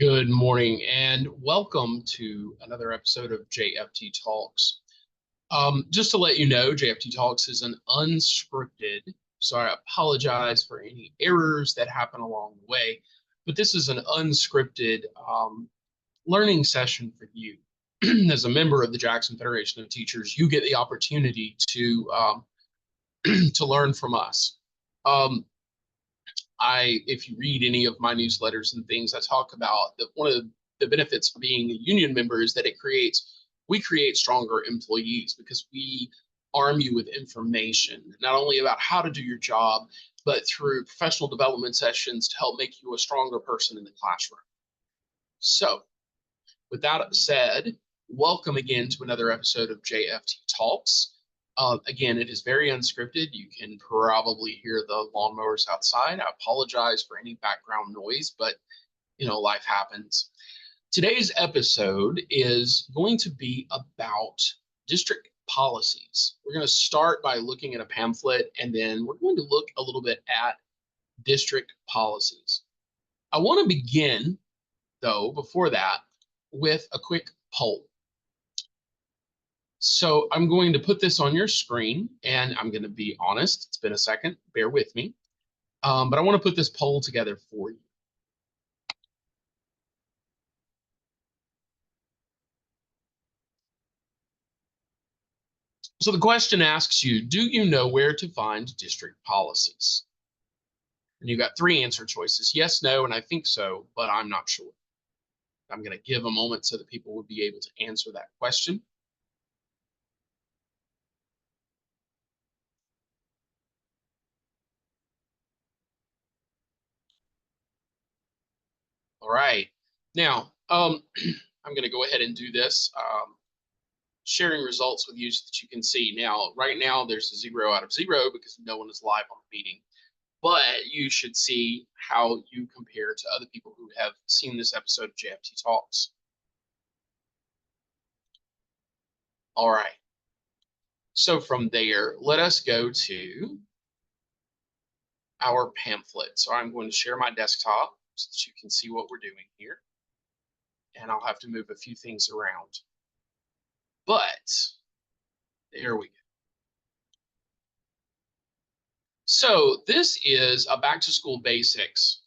Good morning and welcome to another episode of JFT Talks. Just to let you know, JFT Talks is an unscripted, so I apologize for any errors that happen along the way, but this is an unscripted learning session for you. As a member of the Jackson Federation of Teachers, you get the opportunity to to learn from us. If you read any of my newsletters and things, I talk about that one of the benefits of being a union member is that we create stronger employees because we arm you with information, not only about how to do your job, but through professional development sessions to help make you a stronger person in the classroom. So with that said, welcome again to another episode of JFT Talks. Again, it is very unscripted. You can probably hear the lawnmowers outside. I apologize for any background noise, but life happens. Today's episode is going to be about district policies. We're going to start by looking at a pamphlet, and then we're going to look a little bit at district policies. I want to begin, though, before that, with a quick poll. So I'm going to put this on your screen, and I'm going to be honest, it's been a second, bear with me. But I want to put this poll together for you. So the question asks you, do you know where to find district policies? And you've got three answer choices, yes, no, and I think so, but I'm not sure. I'm going to give a moment so that people will be able to answer that question. All right. Now, I'm going to go ahead and do this, sharing results with you so that you can see. Now, right now, there's a 0 out of 0 because no one is live on the meeting. But you should see how you compare to other people who have seen this episode of JFT Talks. All right. So from there, let us go to our pamphlet. So I'm going to share my desktop so that you can see what we're doing here. And I'll have to move a few things around. But there we go. So this is a back to school basics.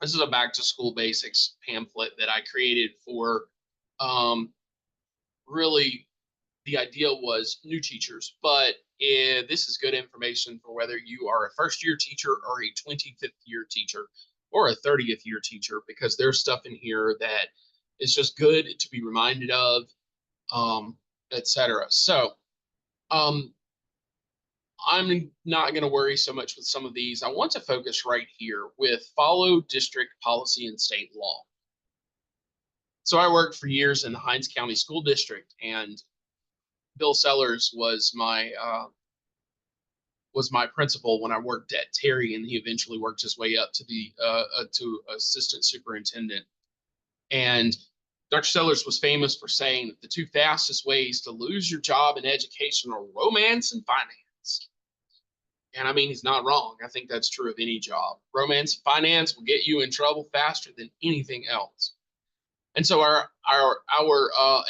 This is a back to school basics pamphlet that I created for really the idea was new teachers, but this is good information for whether you are a first year teacher or a 25th year teacher or a 30th year teacher, because there's stuff in here that is just good to be reminded of, etc. So I'm not going to worry so much with some of these. I want to focus right here with follow district policy and state law. So I worked for years in the Hinds County School District, and Bill Sellers was my principal when I worked at Terry, and he eventually worked his way up to the to assistant superintendent. And Dr. Sellers was famous for saying that the two fastest ways to lose your job in education are romance and finance. And I mean, he's not wrong. I think that's true of any job. Romance and finance will get you in trouble faster than anything else. And so our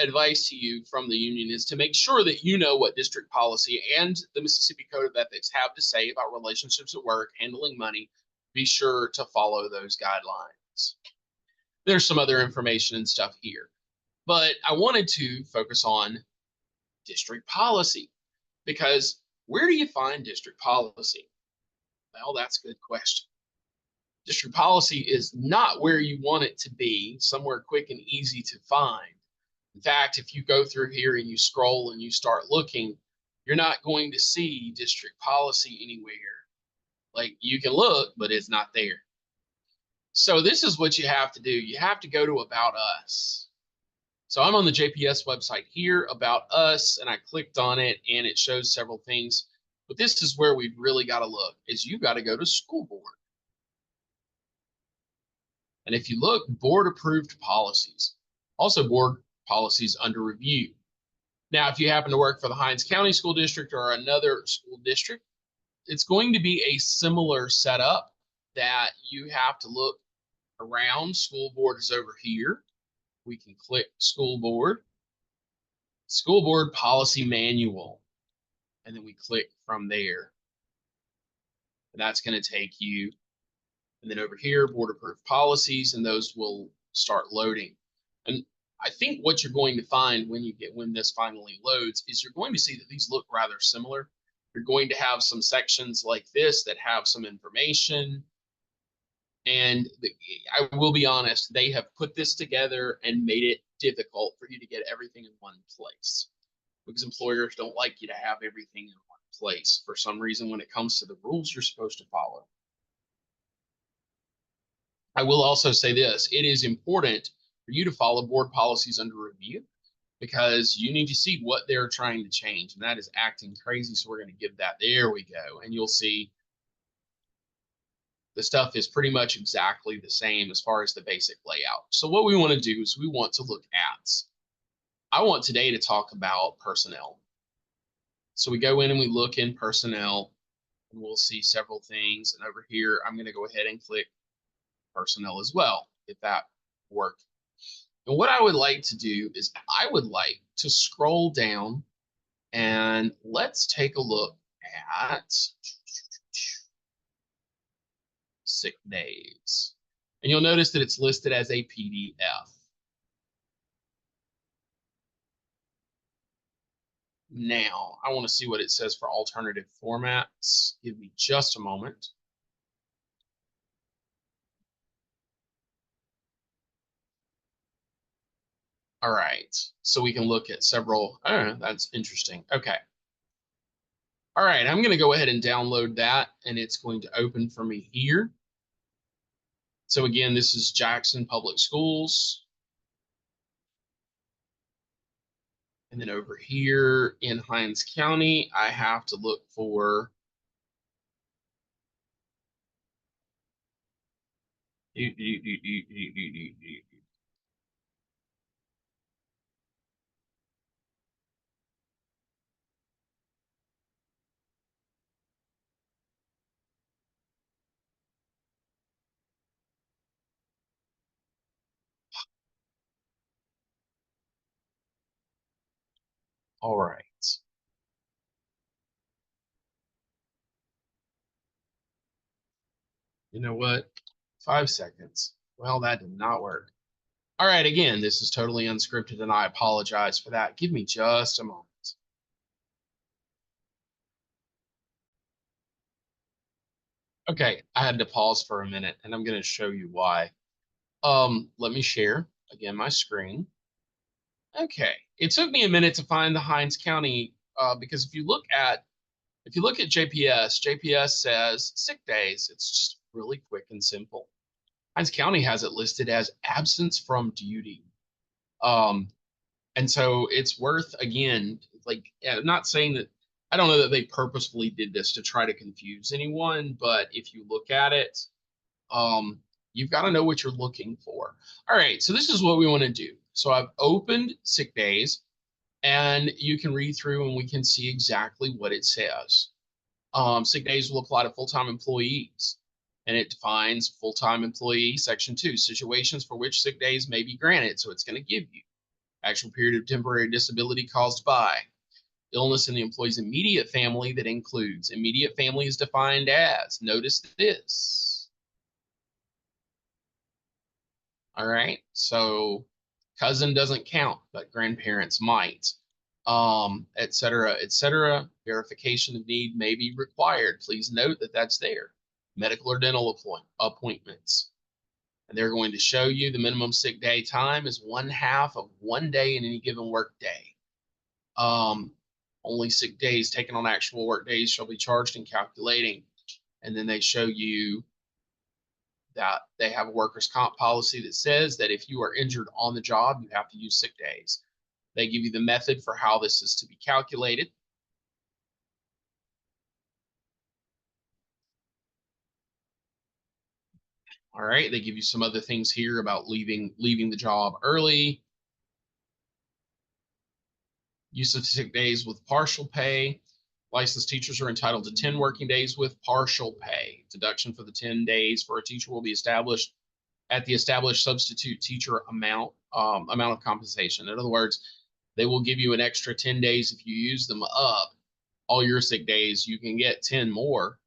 advice to you from the union is to make sure that you know what district policy and the Mississippi Code of Ethics have to say about relationships at work, handling money. Be sure to follow those guidelines. There's some other information and stuff here, but I wanted to focus on district policy, because where do you find district policy? Well, that's a good question. District policy is not where you want it to be, somewhere quick and easy to find. In fact, if you go through here and you scroll and you start looking, you're not going to see district policy anywhere. Like, you can look, but it's not there. So this is what you have to do. You have to go to About Us. So I'm on the JPS website here, About Us, and I clicked on it, and it shows several things. But this is where we've really got to look, is you've got to go to School Board. And if you look, board approved policies, also board policies under review. Now, if you happen to work for the Hinds County School District or another school district, it's going to be a similar setup that you have to look around. School board is over here. We can click school board policy manual, and then we click from there. And that's going to take you, and then over here, board approved policies, and those will start loading. And I think what you're going to find when this finally loads is you're going to see that these look rather similar. You're going to have some sections like this that have some information. And I will be honest, they have put this together and made it difficult for you to get everything in one place, because employers don't like you to have everything in one place for some reason when it comes to the rules you're supposed to follow. I will also say this, it is important for you to follow board policies under review, because you need to see what they're trying to change, and that is acting crazy. So we're going to give that, there we go. And you'll see the stuff is pretty much exactly the same as far as the basic layout. So what we want to do is we want to look at, I want today to talk about personnel. So we go in and we look in personnel, and we'll see several things. And over here, I'm going to go ahead and click personnel as well, if that worked. And what I would like to do is I would like to scroll down, and let's take a look at sick days. And you'll notice that it's listed as a PDF. Now, I want to see what it says for alternative formats. Give me just a moment. All right, so we can look at several. Oh, that's interesting. Okay. All right, I'm going to go ahead and download that, and it's going to open for me here. So again, this is Jackson Public Schools. And then over here in Hinds County, I have to look for all right. You know what? 5 seconds. Well, that did not work. All right, again, this is totally unscripted, and I apologize for that. Give me just a moment. Okay, I had to pause for a minute, and I'm going to show you why. Let me share again my screen. Okay, it took me a minute to find the Hinds County because if you look at JPS says sick days. It's just really quick and simple. Hinds County has it listed as absence from duty. And so it's worth, again, like, not saying that, I don't know that they purposefully did this to try to confuse anyone, but if you look at it, you've got to know what you're looking for. All right, so this is what we want to do. So I've opened sick days, and you can read through and we can see exactly what it says. Sick days will apply to full-time employees, and it defines full-time employee, section 2, situations for which sick days may be granted. So it's going to give you actual period of temporary disability caused by illness in the employee's immediate family. That includes immediate family is defined as, notice this. All right, so cousin doesn't count, but grandparents might, et cetera, et cetera. Verification of need may be required. Please note that that's there. Medical or dental appointments. And they're going to show you the minimum sick day time is 1/2 of 1 day in any given work day. Only sick days taken on actual work days shall be charged in calculating. And then they show you that they have a workers' comp policy that says that if you are injured on the job, you have to use sick days. They give you the method for how this is to be calculated. All right, they give you some other things here about leaving the job early. Use of sick days with partial pay. Licensed teachers are entitled to 10 working days with partial pay. Deduction for the 10 days for a teacher will be established at the established substitute teacher amount of compensation. In other words, they will give you an extra 10 days if you use them up. All your sick days, you can get 10 more,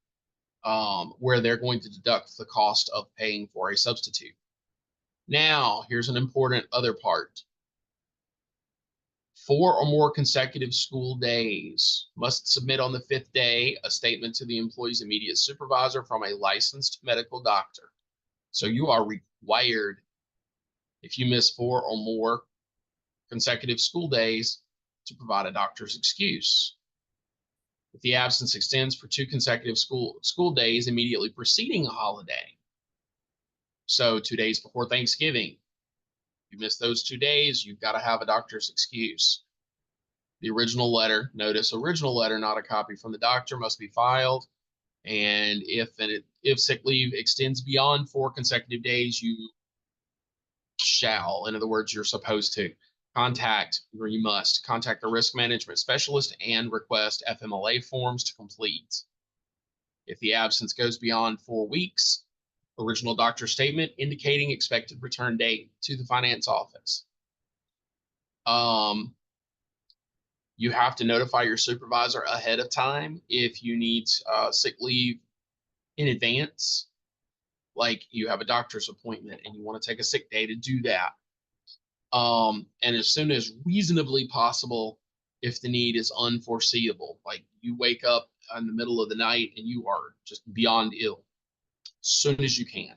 where they're going to deduct the cost of paying for a substitute. Now, here's an important other part. 4 or more consecutive school days must submit on the 5th day a statement to the employee's immediate supervisor from a licensed medical doctor. So you are required, if you miss 4 or more consecutive school days, to provide a doctor's excuse. If the absence extends for 2 consecutive school days immediately preceding a holiday, so 2 days before Thanksgiving, you miss those 2 days, you've got to have a doctor's excuse. The original letter, notice original letter, not a copy from the doctor, must be filed. And if sick leave extends beyond 4 consecutive days, you shall, in other words, you're supposed to you must contact the risk management specialist and request FMLA forms to complete. If the absence goes beyond 4 weeks, original doctor statement indicating expected return date to the finance office. You have to notify your supervisor ahead of time if you need sick leave in advance. Like you have a doctor's appointment and you want to take a sick day to do that. And as soon as reasonably possible, if the need is unforeseeable, like you wake up in the middle of the night and you are just beyond ill, as soon as you can.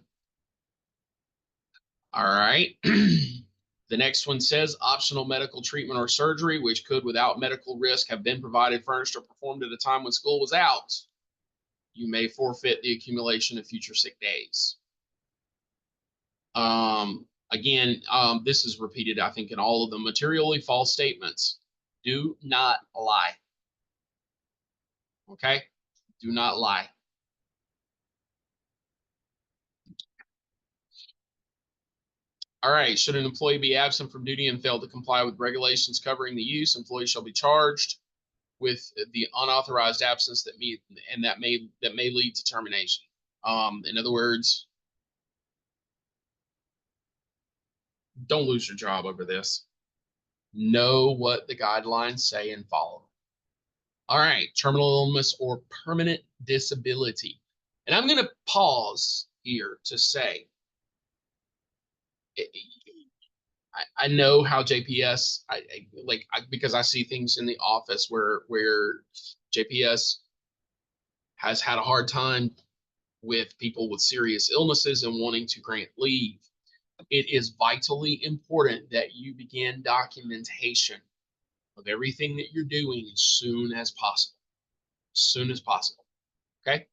All right. The next one says optional medical treatment or surgery, which could, without medical risk, have been provided, furnished, or performed at a time when school was out. You may forfeit the accumulation of future sick days. Again, this is repeated, I think, in all of the materially false statements. Do not lie. Okay? Do not lie. All right. Should an employee be absent from duty and fail to comply with regulations covering the use, employee shall be charged with the unauthorized absence that may lead to termination. In other words, don't lose your job over this. Know what the guidelines say and follow. All right, terminal illness or permanent disability. And I'm going to pause here to say, I know how JPS, because I see things in the office where JPS has had a hard time with people with serious illnesses and wanting to grant leave. It is vitally important that you begin documentation of everything that you're doing as soon as possible. As soon as possible. Okay?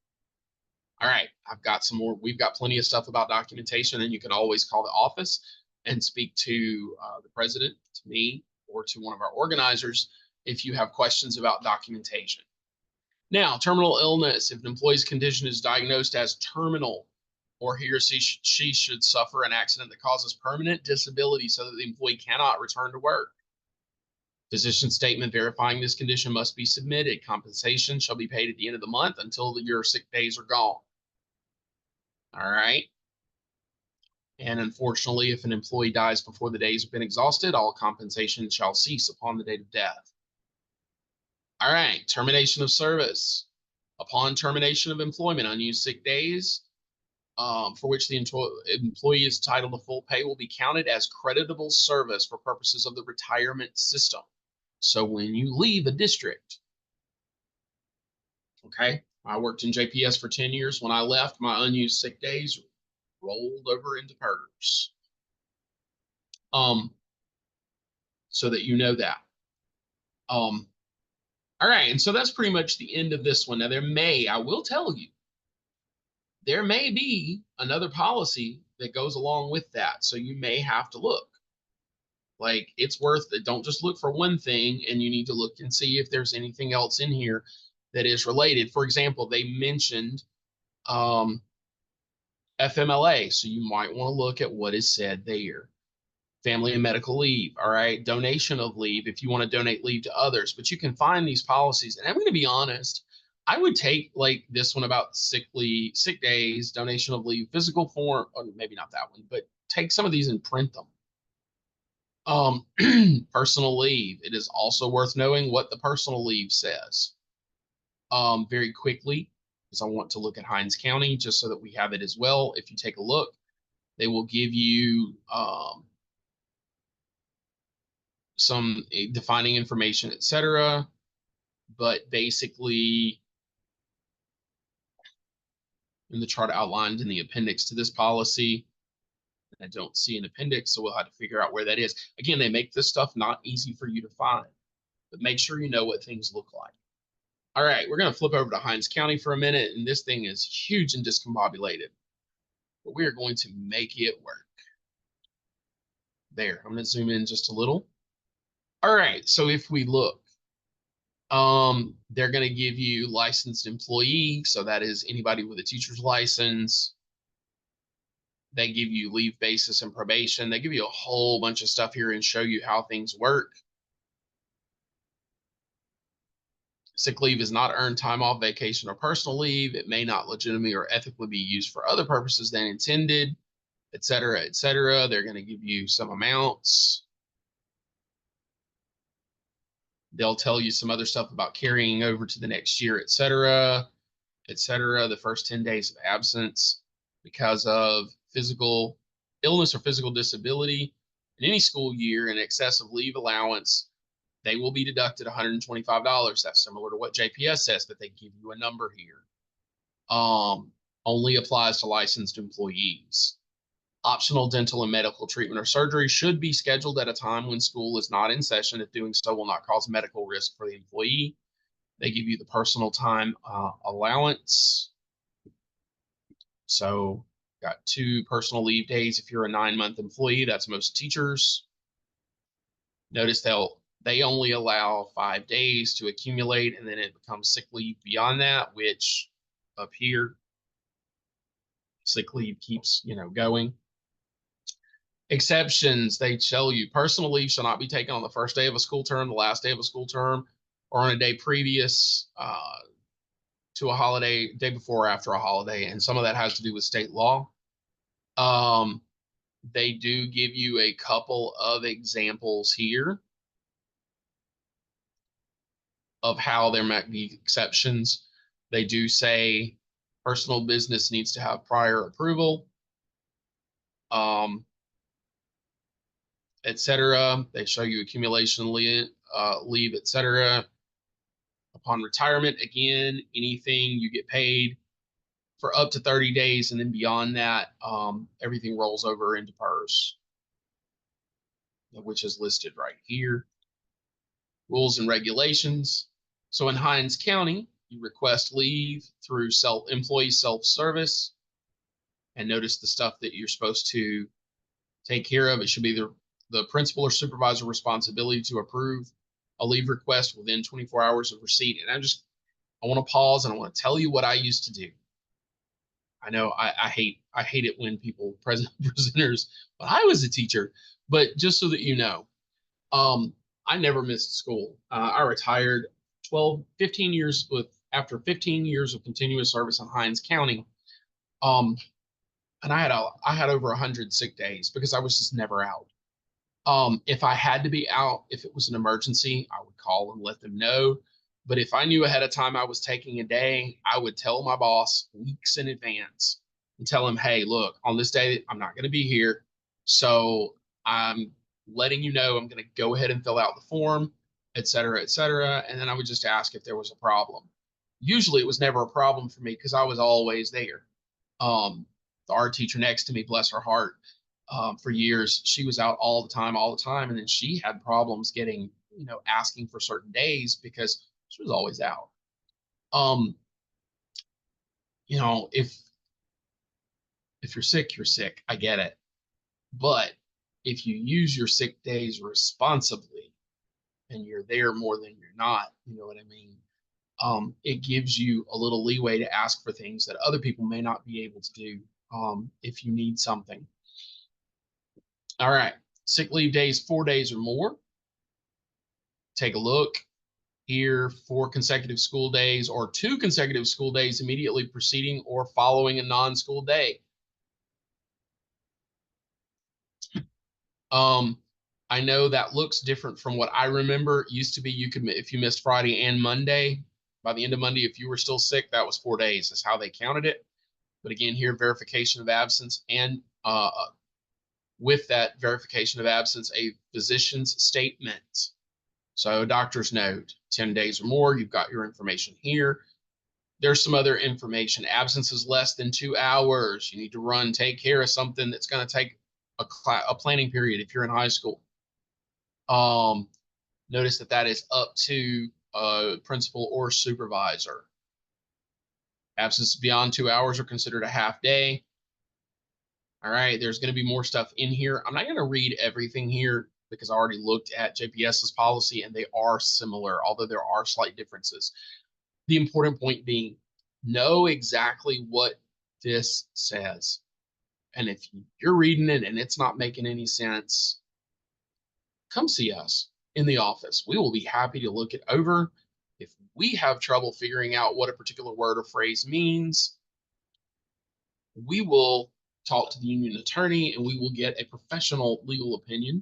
All right, I've got some more. We've got plenty of stuff about documentation, and you can always call the office and speak to the president, to me, or to one of our organizers if you have questions about documentation. Now, terminal illness. If an employee's condition is diagnosed as terminal, or he or she should suffer an accident that causes permanent disability so that the employee cannot return to work. Physician statement verifying this condition must be submitted. Compensation shall be paid at the end of the month until your sick days are gone. All right. And unfortunately, if an employee dies before the days have been exhausted, all compensation shall cease upon the date of death. All right. Termination of service. Upon termination of employment, unused sick days for which the employee is entitled to full pay will be counted as creditable service for purposes of the retirement system. So when you leave a district, okay, I worked in JPS for 10 years. When I left, my unused sick days rolled over into PERS. So that you know that. All right, and so that's pretty much the end of this one. Now I will tell you, there may be another policy that goes along with that. So you may have to look. Like it's worth it. Don't just look for one thing, and you need to look and see if there's anything else in here that is related. For example, they mentioned FMLA. So you might want to look at what is said there. Family and medical leave. All right. Donation of leave if you want to donate leave to others. But you can find these policies. And I'm going to be honest, I would take like this one about sick days, donation of leave, physical form, or maybe not that one, but take some of these and print them. Personal leave. It is also worth knowing what the personal leave says. Very quickly, because I want to look at Hinds County just so that we have it as well. If you take a look, they will give you some defining information, etc. But basically, in the chart outlined in the appendix to this policy, I don't see an appendix, so we'll have to figure out where that is. Again, they make this stuff not easy for you to find, but make sure you know what things look like. All right, we're going to flip over to Hinds County for a minute, and this thing is huge and discombobulated, but we are going to make it work. There, I'm going to zoom in just a little. All right, so if we look, they're going to give you licensed employee, so that is anybody with a teacher's license. They give you leave basis and probation. They give you a whole bunch of stuff here and show you how things work. Sick leave is not earned time off, vacation, or personal leave. It may not legitimately or ethically be used for other purposes than intended, et cetera, et cetera. They're going to give you some amounts. They'll tell you some other stuff about carrying over to the next year, et cetera, et cetera. The first 10 days of absence because of physical illness or physical disability in any school year in excess of leave allowance, they will be deducted $125. That's similar to what JPS says, but they give you a number here. Only applies to licensed employees. Optional dental and medical treatment or surgery should be scheduled at a time when school is not in session, if doing so will not cause medical risk for the employee. They give you the personal time allowance. So got 2 personal leave days if you're a 9-month employee. That's most teachers. Notice they only allow 5 days to accumulate, and then it becomes sick leave beyond that, which up here, sick leave keeps, going. Exceptions, they tell you personal leave shall not be taken on the first day of a school term, the last day of a school term, or on a day previous to a holiday, day before or after a holiday. And some of that has to do with state law. They do give you a couple of examples here of how there might be exceptions. They do say personal business needs to have prior approval, etc. They show you accumulation leave, etc. Upon retirement, again, anything you get paid for up to 30 days, and then beyond that, everything rolls over into PERS, which is listed right here. Rules and regulations. So in Hinds County, you request leave through employee self-service, and notice the stuff that you're supposed to take care of. It should be the principal or supervisor responsibility to approve a leave request within 24 hours of receipt. And I want to pause and I want to tell you what I used to do. I know I hate it when people presenters, but I was a teacher. But just so that you know, I never missed school. I retired 15 years after 15 years of continuous service in Hinds County. And I had over 100 sick days because I was just never out. If I had to be out, if it was an emergency, I would call and let them know. But if I knew ahead of time I was taking a day, I would tell my boss weeks in advance and tell him, hey, look, on this day, I'm not going to be here. So I'm letting you know I'm going to go ahead and fill out the form, et cetera, et cetera. And then I would just ask if there was a problem. Usually it was never a problem for me because I was always there. The art teacher next to me, bless her heart, for years, she was out all the time. And then she had problems getting, asking for certain days because she was always out. If you're sick, you're sick. I get it. But if you use your sick days responsibly and you're there more than you're not, you know what I mean? It gives you a little leeway to ask for things that other people may not be able to do if you need something. All right, sick leave days, 4 days or more. Take a look. Here, 4 consecutive school days or 2 consecutive school days immediately preceding or following a non-school day. I know that looks different from what I remember. It used to be you could, if you missed Friday and Monday, by the end of Monday, if you were still sick, that was 4 days. That's how they counted it. But again, here, verification of absence, and with that verification of absence, a physician's statement. So a doctor's note, 10 days or more, you've got your information here. There's some other information. Absence is less than 2 hours. You need to run, take care of something that's going to take a planning period if you're in high school. Notice that that is up to principal or supervisor. Absence beyond 2 hours are considered a half day. All right, there's going to be more stuff in here. I'm not going to read everything here because I already looked at JPS's policy and they are similar, although there are slight differences. The important point being, know exactly what this says. And if you're reading it and it's not making any sense, come see us in the office. We will be happy to look it over. If we have trouble figuring out what a particular word or phrase means, we will talk to the union attorney and we will get a professional legal opinion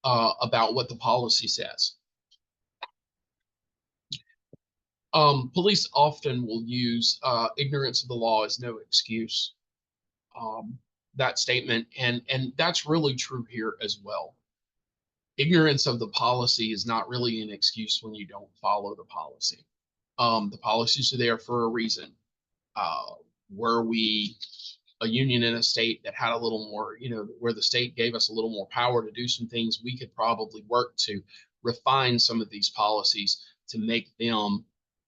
about what the policy says. Police often will use ignorance of the law is no excuse. That statement, and that's really true here as well. Ignorance of the policy is not really an excuse when you don't follow the policy. The policies are there for a reason. Were we a union in a state that had a little more, where the state gave us a little more power to do some things, we could probably work to refine some of these policies to make them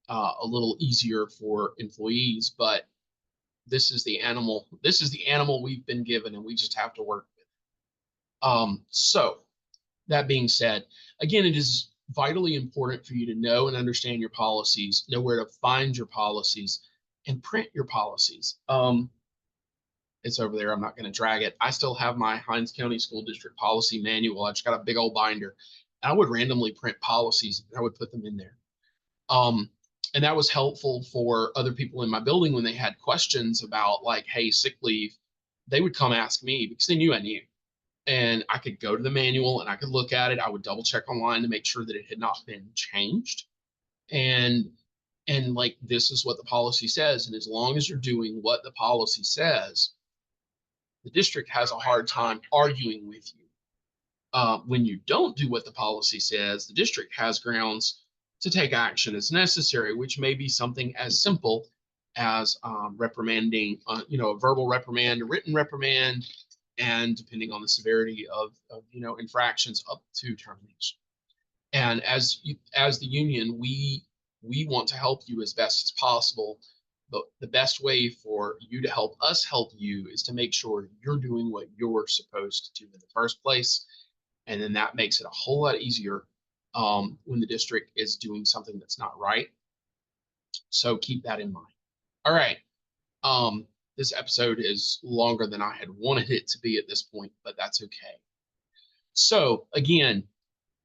a little easier for employees. But this is the animal. This is the animal we've been given, and we just have to work with it. So that being said, again, it is vitally important for you to know and understand your policies, know where to find your policies, and print your policies. It's over there. I'm not going to drag it. I still have my Hinds County School District Policy Manual. I just got a big old binder. I would randomly print policies and I would put them in there. And that was helpful for other people in my building when they had questions about, like, hey, sick leave. They would come ask me because they knew I knew. And I could go to the manual and I could look at it. I would double check online to make sure that it had not been changed. And like, this is what the policy says. And as long as you're doing what the policy says, the district has a hard time arguing with you. When you don't do what the policy says, the district has grounds to take action as necessary, which may be something as simple as reprimanding, a verbal reprimand, a written reprimand, and depending on the severity of infractions, up to termination. And as the union, we want to help you as best as possible. But the best way for you to help us help you is to make sure you're doing what you're supposed to do in the first place. And then that makes it a whole lot easier when the district is doing something that's not right. So keep that in mind. All right. This episode is longer than I had wanted it to be at this point, but that's okay. So again,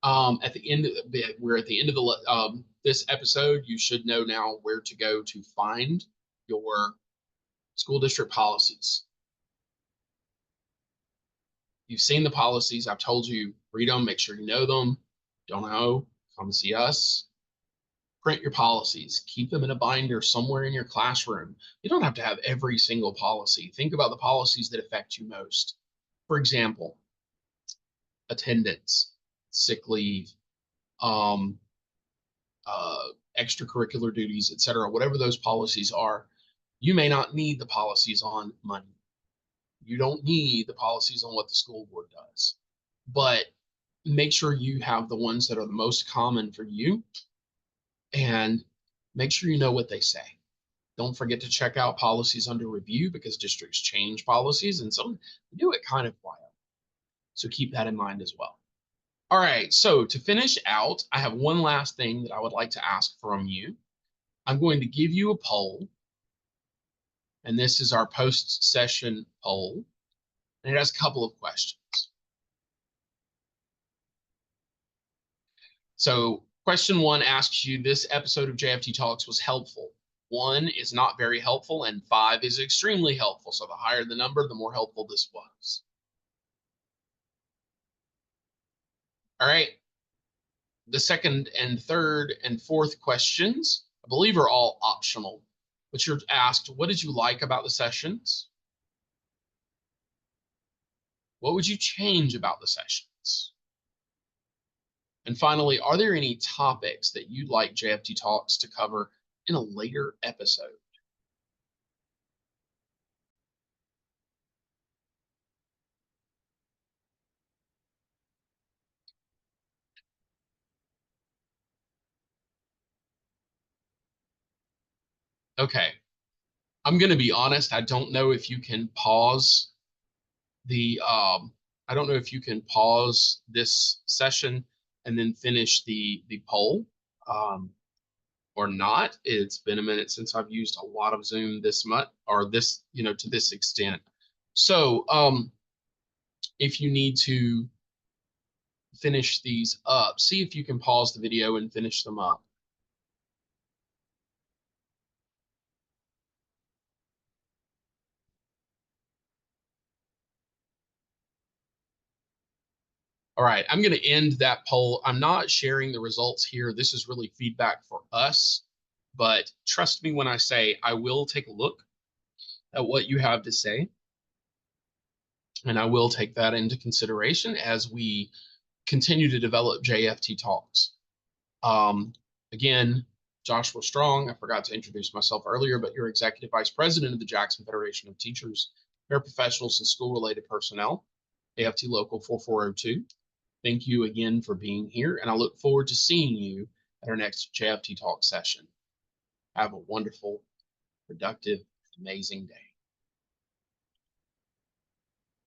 at the end of we're at the end of this episode. You should know now where to go to find your school district policies. You've seen the policies. I've told you, read them, make sure you know them. Don't know, come see us. Print your policies, keep them in a binder somewhere in your classroom. You don't have to have every single policy. Think about the policies that affect you most. For example, attendance, sick leave, extracurricular duties, etc. Whatever those policies are, you may not need the policies on money. You don't need the policies on what the school board does, but make sure you have the ones that are the most common for you, and make sure you know what they say. Don't forget to check out policies under review because districts change policies and some do it kind of wild. So keep that in mind as well. All right, so to finish out, I have one last thing that I would like to ask from you. I'm going to give you a poll, and this is our post-session poll, and it has a couple of questions. So Question 1 asks you, this episode of JFT Talks was helpful. 1 is not very helpful, and 5 is extremely helpful. So the higher the number, the more helpful this was. All right. The second and third and fourth questions, I believe, are all optional. But you're asked, what did you like about the sessions? What would you change about the sessions? And finally, are there any topics that you'd like JFT Talks to cover in a later episode? Okay, I'm going to be honest. I don't know if you can pause the, I don't know if you can pause this session and then finish the poll. Or not. It's been a minute since I've used a lot of Zoom this month or this, to this extent. So if you need to finish these up, see if you can pause the video and finish them up. All right, I'm going to end that poll. I'm not sharing the results here. This is really feedback for us, but trust me when I say I will take a look at what you have to say. And I will take that into consideration as we continue to develop JFT Talks. Again, Joshua Strong, I forgot to introduce myself earlier, but you're Executive Vice President of the Jackson Federation of Teachers, Paraprofessionals, and School-Related Personnel, AFT Local 4402. Thank you again for being here, and I look forward to seeing you at our next JFT Talk session. Have a wonderful, productive, amazing day.